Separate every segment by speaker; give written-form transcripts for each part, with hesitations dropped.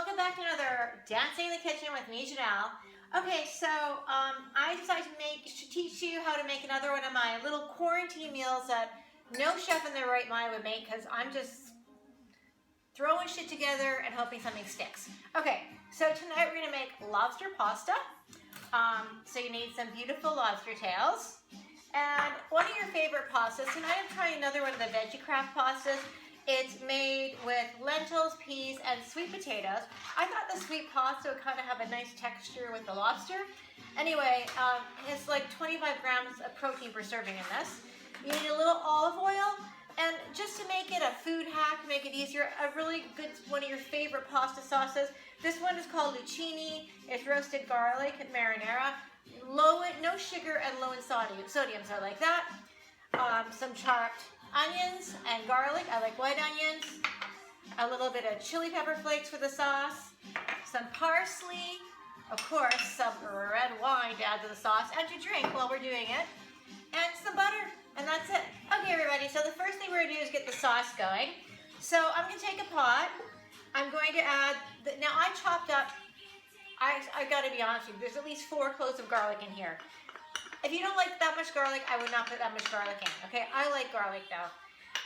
Speaker 1: welcome back to another Dancing in the Kitchen with me, Janelle. Okay, so I decided to teach you how to make another one of my little quarantine meals that no chef in their right mind would make, because I'm just throwing shit together and hoping something sticks. Okay, so tonight we're going to make lobster pasta. So you need some beautiful lobster tails and one of your favorite pastas. Tonight I'm trying another one of the VeggieCraft pastas. It's made with lentils, peas, and sweet potatoes. I thought the sweet pasta would kind of have a nice texture with the lobster. Anyway, it's like 25 grams of protein per serving in this. You need a little olive oil, and just to make it a food hack, make it easier, a really good, one of your favorite pasta sauces. This one is called lucchini. It's roasted garlic and marinara. Low in, no sugar and low in sodium, so I like that. Some chopped onions and garlic. I like white onions. A little bit of chili pepper flakes for the sauce. Some parsley. Of course, some red wine to add to the sauce and to drink while we're doing it. And some butter. And that's it. Okay, everybody. So the first thing we're going to do is get the sauce going. So I'm going to take a pot. I'm going to add, now I chopped up, I got to be honest with you, there's at least 4 cloves of garlic in here. If you don't like that much garlic, I would not put that much garlic in, okay? I like garlic though.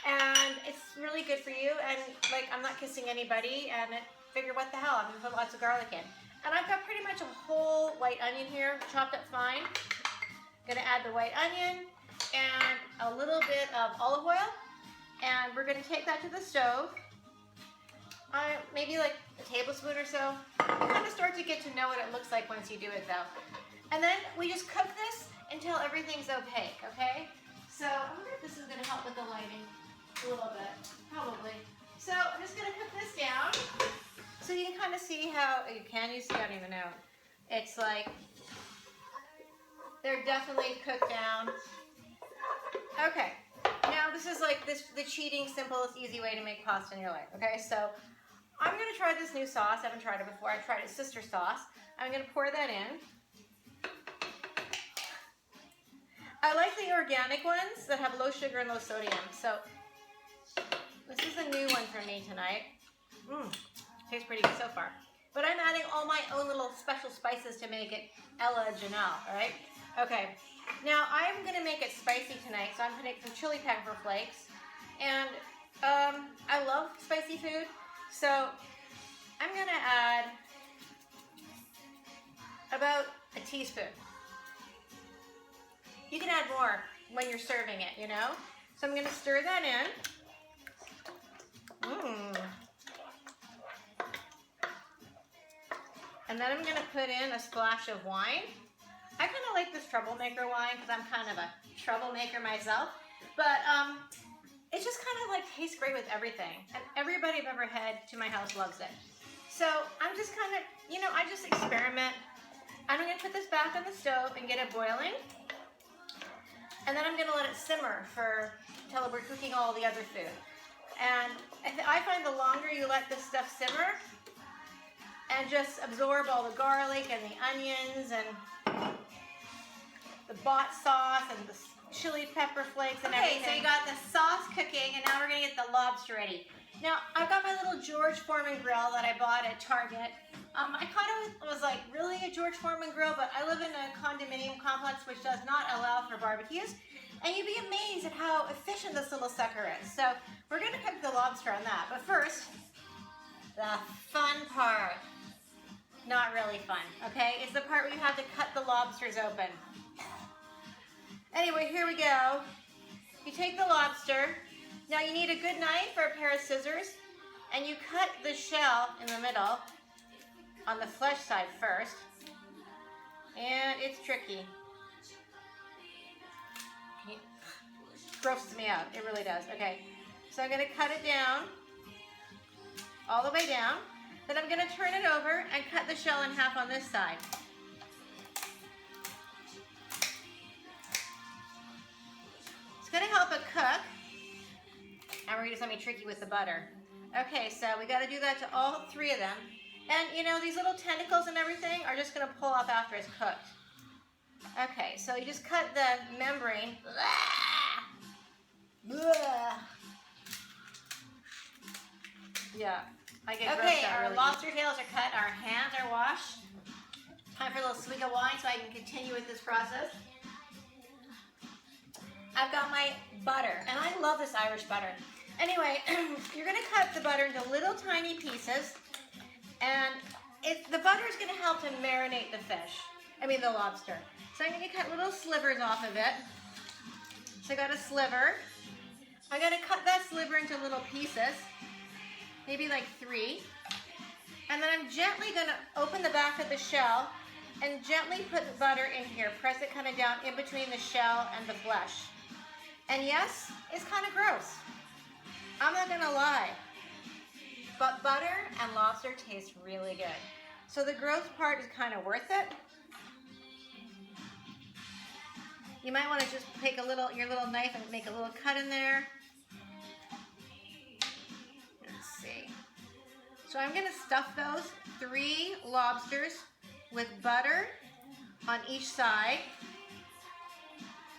Speaker 1: And it's really good for you, and like, I'm not kissing anybody, and figure what the hell, I'm gonna put lots of garlic in. And I've got pretty much a whole white onion here, chopped up fine. Gonna add the white onion, and a little bit of olive oil, and we're gonna take that to the stove. Maybe like a tablespoon or so. You kind of start to get to know what it looks like once you do it though. And then we just cook this until everything's opaque, okay? So I wonder if this is gonna help with the lighting a little bit, probably. So I'm just gonna cook this down so you can kind of see how, you see, I don't even know. It's like, they're definitely cooked down. Okay, now this is like the cheating, simplest, easy way to make pasta in your life, okay? So I'm gonna try this new sauce. I haven't tried it before. I tried its sister sauce. I'm gonna pour that in. I like the organic ones that have low sugar and low sodium. So this is a new one for me tonight. Tastes pretty good so far. But I'm adding all my own little special spices to make it Ella Janelle, all right? Okay, now I'm gonna make it spicy tonight, so I'm putting some chili pepper flakes. And I love spicy food, so I'm gonna add about a teaspoon. You can add more when you're serving it, you know? So I'm gonna stir that in. And then I'm gonna put in a splash of wine. I kind of like this troublemaker wine because I'm kind of a troublemaker myself. But it just kind of like tastes great with everything. And everybody I've ever had to my house loves it. So I'm just kind of, you know, I just experiment. I'm gonna put this back on the stove and get it boiling. And then I'm gonna let it simmer until we're cooking all the other food. And I find the longer you let this stuff simmer and just absorb all the garlic and the onions and the bot sauce and the chili pepper flakes and everything. Okay, so you got the sauce cooking, and now we're gonna get the lobster ready. Now, I've got my little George Foreman Grill that I bought at Target. I kind of was like, really a George Foreman Grill? But I live in a condominium complex which does not allow for barbecues. And you'd be amazed at how efficient this little sucker is. So we're gonna cook the lobster on that. But first, the fun part. Not really fun, okay? It's the part where you have to cut the lobsters open. Anyway, here we go. You take the lobster. Now you need a good knife or a pair of scissors, and you cut the shell in the middle on the flesh side first. And it's tricky. It grosses me out. It really does. Okay, so I'm gonna cut it down, all the way down. Then I'm gonna turn it over and cut the shell in half on this side. It's gonna help it cook. And we're gonna do something tricky with the butter. Okay, so we gotta do that to all 3 of them. And you know, these little tentacles and everything are just gonna pull off after it's cooked. Okay, so you just cut the membrane. Yeah. Okay, our lobster tails are cut, our hands are washed. Time for a little swig of wine so I can continue with this process. I've got my butter, and I love this Irish butter. Anyway, you're gonna cut the butter into little tiny pieces, and the butter is gonna help to marinate the lobster. So I'm gonna cut little slivers off of it. So I got a sliver. I'm gonna cut that sliver into little pieces, maybe like 3. And then I'm gently gonna open the back of the shell and gently put the butter in here. Press it kind of down in between the shell and the flesh. And yes, it's kind of gross. I'm not gonna lie. But butter and lobster taste really good. So the gross part is kind of worth it. You might want to just take your little knife and make a little cut in there. Let's see. So I'm gonna stuff those 3 lobsters with butter on each side.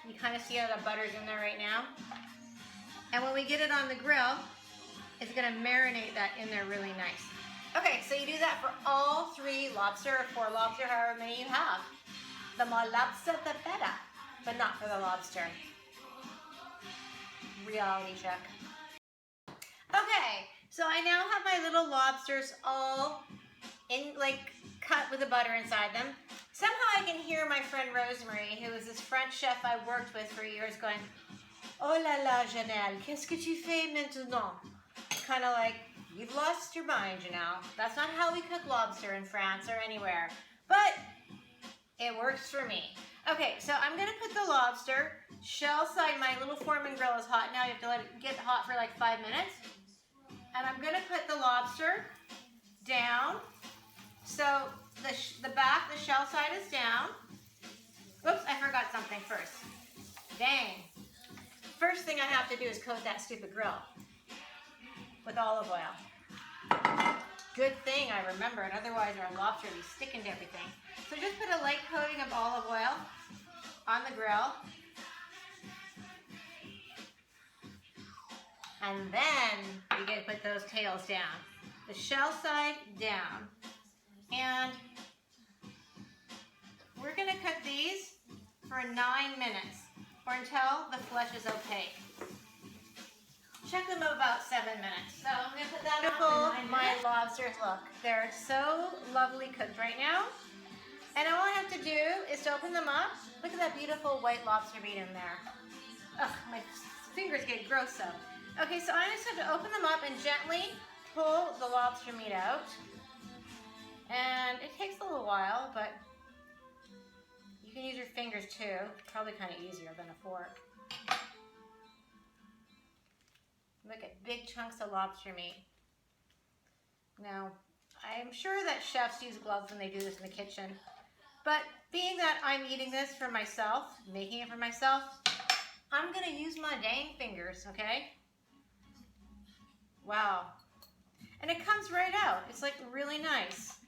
Speaker 1: You kind of see how the butter's in there right now. And when we get it on the grill, it's gonna marinate that in there really nice. Okay, so you do that for all 3 lobster or 4 lobster, however many you have. The more lobster, the better, but not for the lobster. Reality check. Okay, so I now have my little lobsters all cut with the butter inside them. Somehow I can hear my friend Rosemary, who is this French chef I worked with for years, going, "Oh là là, Janelle, qu'est-ce que tu fais maintenant?" Kind of like, you've lost your mind, Janelle. That's not how we cook lobster in France or anywhere. But it works for me. Okay, so I'm gonna put the lobster shell side. My little Foreman Grill is hot now. You have to let it get hot for like 5 minutes. And I'm gonna put the lobster down. So the back, the shell side is down. Whoops, I forgot something first. Dang. First thing I have to do is coat that stupid grill with olive oil. Good thing I remembered, otherwise our lobster would be sticking to everything. So just put a light coating of olive oil on the grill. And then you get to put those tails down. The shell side down. And we're gonna cut these for 9 minutes or until the flesh is opaque. Check them about 7 minutes. So I'm gonna put that on for 9 minutes. My lobsters look. They're so lovely cooked right now. And all I have to do is to open them up. Look at that beautiful white lobster meat in there. Ugh, my fingers get gross though. Okay, so I just have to open them up and gently pull the lobster meat out. And it takes a little while, but you can use your fingers too. Probably kind of easier than a fork. Look at big chunks of lobster meat. Now, I'm sure that chefs use gloves when they do this in the kitchen, but being that I'm eating this for myself, making it for myself, I'm gonna use my dang fingers, okay? Wow. And it comes right out. It's like really nice.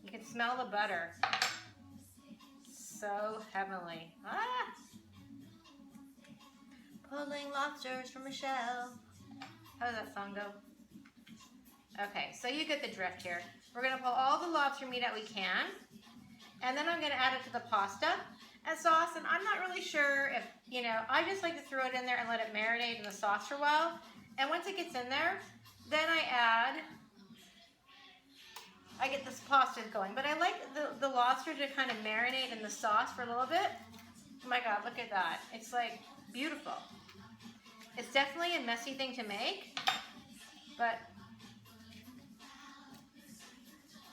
Speaker 1: You can smell the butter. So heavenly. Ah! Pulling lobsters from a shell. How does that song go? Okay, so you get the drift here. We're gonna pull all the lobster meat out we can. And then I'm gonna add it to the pasta and sauce. And I'm not really sure if, I just like to throw it in there and let it marinate in the sauce for a while. And once it gets in there, then I get this pasta going. But I like the lobster to kind of marinate in the sauce for a little bit. Oh my God, look at that. It's like beautiful. It's definitely a messy thing to make, but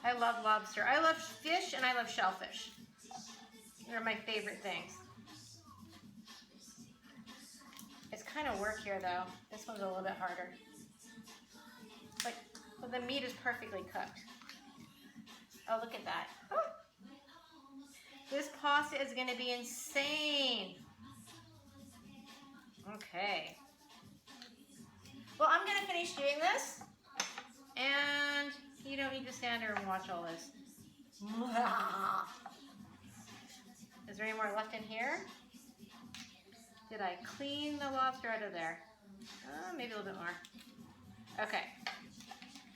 Speaker 1: I love lobster. I love fish and I love shellfish. They're my favorite things. It's kind of work here though. This one's a little bit harder. But the meat is perfectly cooked. Oh, look at that. Oh. This pasta is gonna be insane. Okay. Well, I'm gonna finish doing this, and you don't need to stand there and watch all this. Is there any more left in here? Did I clean the lobster out of there? Maybe a little bit more. Okay.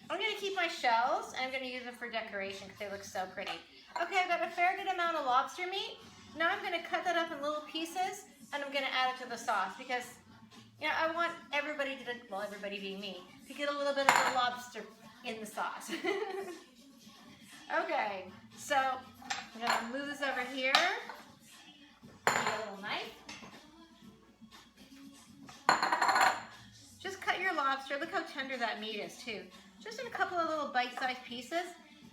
Speaker 1: I'm going to keep my shells, and I'm going to use them for decoration because they look so pretty. Okay, I've got a fair good amount of lobster meat. Now I'm going to cut that up in little pieces, and I'm going to add it to the sauce because, you know, I want everybody to, well, everybody being me, to get a little bit of the lobster in the sauce. Okay, so I'm going to move this over here. Get a little knife. Just cut your lobster. Look how tender that meat is too. Just in a couple of little bite-sized pieces.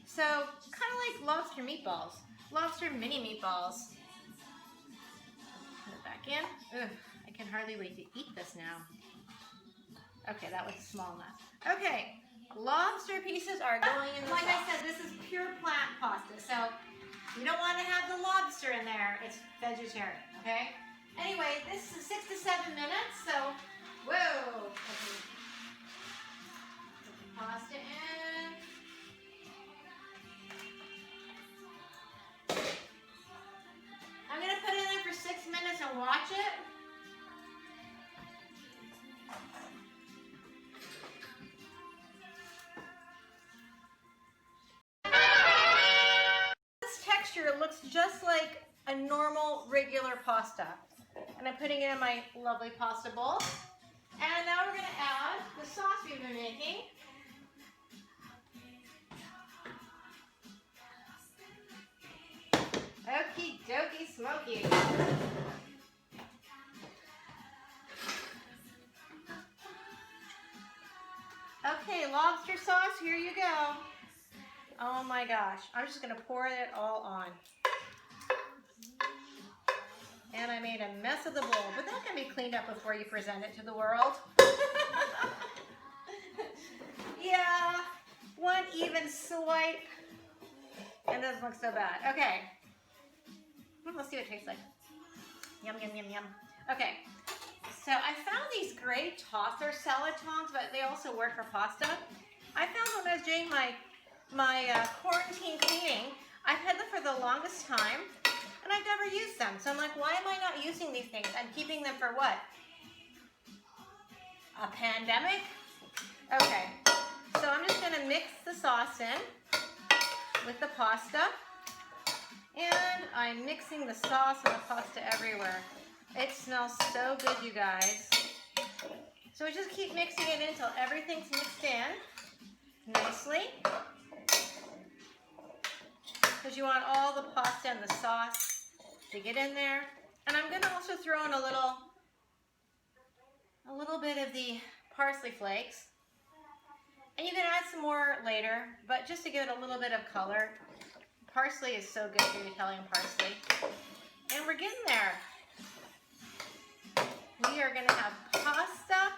Speaker 1: So kind of like lobster meatballs. Lobster mini meatballs. Put it back in. Ugh, I can hardly wait to eat this now. Okay, that was small enough. Okay, lobster pieces are going in the sauce. Like I said, this is pure plant pasta. So you don't want to have the lobster in there. It's vegetarian, okay? Anyway, this is 6 to 7 minutes, so whoa. Okay. Put the pasta in. I'm going to put it in there for 6 minutes and watch it. This texture looks just like a normal, regular pasta. And I'm putting it in my lovely pasta bowl. And now we're going to add the sauce we've been making. Okie dokie smoky. Okay, lobster sauce, here you go. Oh my gosh, I'm just going to pour it all on. And I made a mess of the bowl, but that can be cleaned up before you present it to the world. Yeah, one even swipe, and it doesn't look so bad. Okay, let's see what it tastes like. Yum, yum, yum, yum. Okay, so I found these great tosser salad tongs, but they also work for pasta. I found them when I was doing my quarantine cleaning. I've had them for the longest time. And I've never used them. So I'm like, why am I not using these things? I'm keeping them for what? A pandemic? Okay. So I'm just going to mix the sauce in with the pasta. And I'm mixing the sauce and the pasta everywhere. It smells so good, you guys. So we just keep mixing it until everything's mixed in nicely. Because you want all the pasta and the sauce to get in there. And I'm going to also throw in a little bit of the parsley flakes. And you can add some more later, but just to give it a little bit of color. Parsley is so good for Italian parsley. And we're getting there. We are going to have pasta,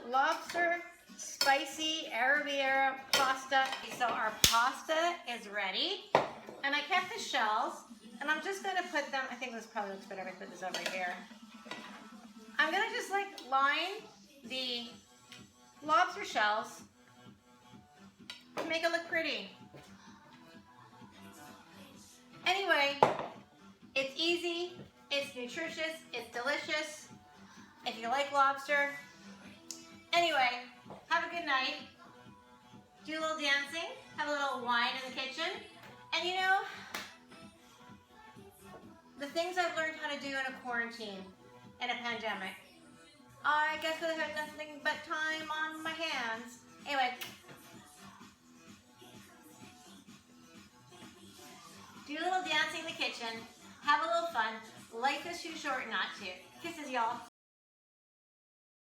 Speaker 1: lobster, spicy Arabiera pasta. So our pasta is ready. And I kept the shells, and I'm just going to put them, I think this probably looks better if I put this over here. I'm going to just like line the lobster shells to make it look pretty. Anyway, it's easy, it's nutritious, it's delicious. If you like lobster. Anyway, have a good night. Do a little dancing, have a little wine in the kitchen. And you know, the things I've learned how to do in a quarantine, in a pandemic, I guess I had nothing but time on my hands. Anyway, do a little dancing in the kitchen, have a little fun. Life is too short not to. Kisses, y'all.